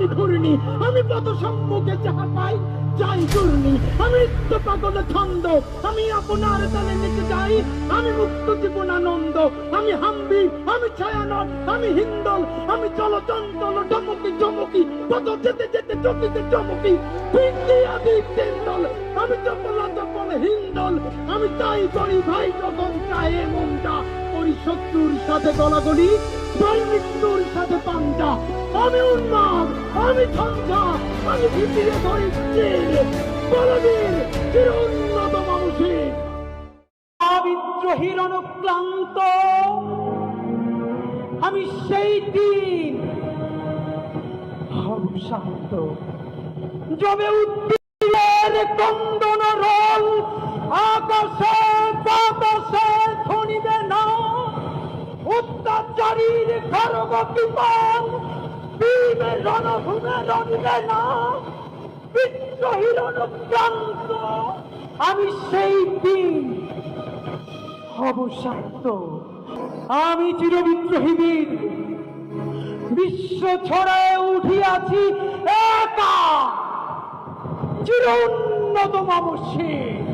আমি ঘূর্ণি, আমি পথ সম্মুখে যাহা পাই যাই ঘূর্ণি, আমি নিত্য পাগল ছন্দ, আমি আপনার তালে নিচে যাই, আমি মুক্ত জীবন আনন্দ, আমি হাম্বি, আমি ছায়ানট, আমি হিন্দল, আমি চল চঞ্চল চমকি চমকি, পথ যেতে যেতে চকিতে চমকি, পিন্দি আদি তেন্দল, আমি চপলা চপল হিন্দল, আমি তাই করি ভাই যখন চায়ে মনটা, করি শত্রুর সাথে গলাগলি, ভাই মৃত্যুর সাথে পাঞ্জা, আমি উন্মাদ, আমি ঝঞ্ঝা, আমি ভিতিয়ে ধরি চির, বলবীর চির উন্নত মানুষের বিদ্রোহীর অনুক্লান্ত, আমি সেই দিন হব শান্ত, যবে উদ্দিনের কন্দন রোল আকাশে বাতাসে ধ্বনিবে না, অত্যাচারীর খড়গ বিমান ভীমের রণভূমে রণিবে না, বিদ্রোহীর অনুক্রান্ত, আমি সেই দিন হব শান্ত, আমি চির বিদ্রোহী বীর, বিশ্ব ছড়ায় উঠিয়াছি একা, চির উন্নত মানুষের